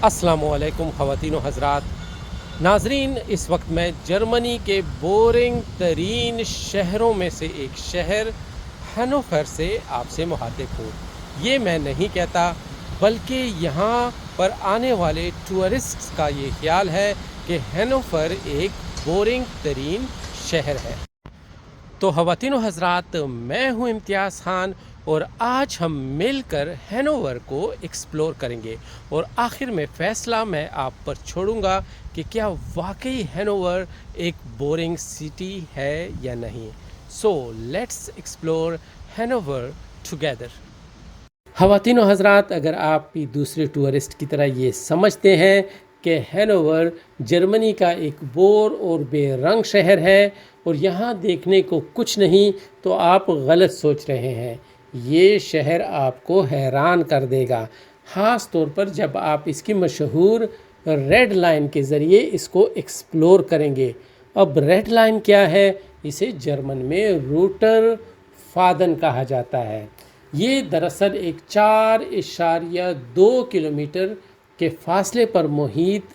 अस्सलामु अलैकुम ख़वातीन व हज़रात। नाज़रीन, इस वक्त मैं जर्मनी के बोरिंग तरीन शहरों में से एक शहर हैनोवर से आपसे मुखातिब हूँ। ये मैं नहीं कहता, बल्कि यहाँ पर आने वाले टूरिस्ट्स का ये ख्याल है कि हैनोवर एक बोरिंग तरीन शहर है। तो ख़वातीन व हज़रात, मैं हूँ इम्तियाज़ खान और आज हम मिलकर हैनोवर को एक्सप्लोर करेंगे और आखिर में फ़ैसला मैं आप पर छोड़ूंगा कि क्या वाकई हैनोवर एक बोरिंग सिटी है या नहीं। So let's explore Hanover together. ख़वातीन व हज़रात, अगर आप भी दूसरे टूरिस्ट की तरह ये समझते हैं कि हैनोवर जर्मनी का एक बोर और बेरंग शहर है और यहाँ देखने को कुछ नहीं, तो आप गलत सोच रहे हैं। ये शहर आपको हैरान कर देगा, ख़ास तौर पर जब आप इसकी मशहूर रेड लाइन के ज़रिए इसको एक्सप्लोर करेंगे। अब रेड लाइन क्या है? इसे जर्मन में रूटर फादन कहा जाता है। ये दरअसल एक 4.2 किलोमीटर के फासले पर मुहित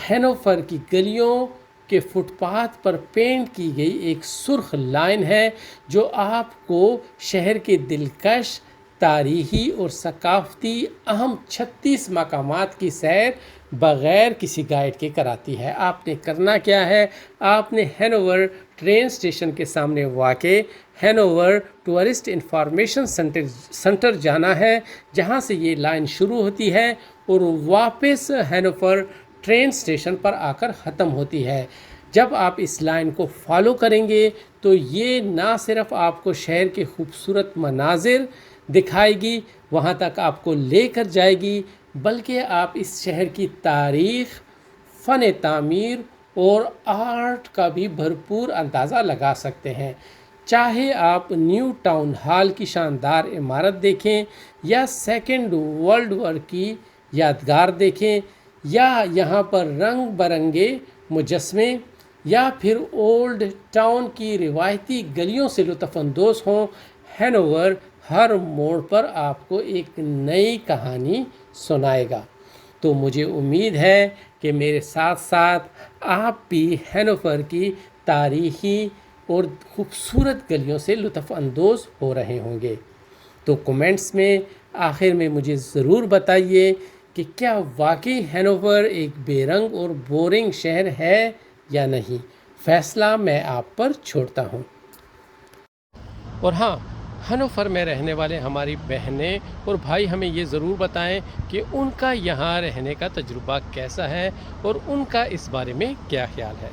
हैनोवर की गलियों के फुटपाथ पर पेंट की गई एक सुर्ख लाइन है, जो आपको शहर के दिलकश तारीख़ी और सकाफ़ती अहम 36 मकामात की सैर बग़ैर किसी गाइड के कराती है। आपने करना क्या है? आपने हैनोवर ट्रेन स्टेशन के सामने वाक़े हैनोवर टूरिस्ट इंफॉर्मेशन सेंटर जाना है, जहां से ये लाइन शुरू होती है और वापस हैनोवर ट्रेन स्टेशन पर आकर ख़त्म होती है। जब आप इस लाइन को फॉलो करेंगे तो ये ना सिर्फ आपको शहर के खूबसूरत मनाजिर दिखाएगी, वहाँ तक आपको लेकर जाएगी, बल्कि आप इस शहर की तारीख़, फ़न तामीर और आर्ट का भी भरपूर अंदाज़ा लगा सकते हैं। चाहे आप न्यू टाउन हॉल की शानदार इमारत देखें या सेकेंड वर्ल्ड वॉर की यादगार देखें, या यहाँ पर रंग बरंगे मुजस्मे, या फिर ओल्ड टाउन की रिवायती गलियों से लुत्फ़अंदोज़ हों, हैनोवर हर मोड़ पर आपको एक नई कहानी सुनाएगा। तो मुझे उम्मीद है कि मेरे साथ साथ आप भी हैनोवर की तारीख़ी और ख़ूबसूरत गलियों से लुत्फ़अंदोज़ हो रहे होंगे। तो कमेंट्स में आखिर में मुझे ज़रूर बताइए कि क्या वाकई हैनोवर एक बेरंग और बोरिंग शहर है या नहीं। फ़ैसला मैं आप पर छोड़ता हूँ। और हाँ, हैनोवर में रहने वाले हमारी बहनें और भाई हमें ये ज़रूर बताएं कि उनका यहाँ रहने का तजुर्बा कैसा है और उनका इस बारे में क्या ख्याल है।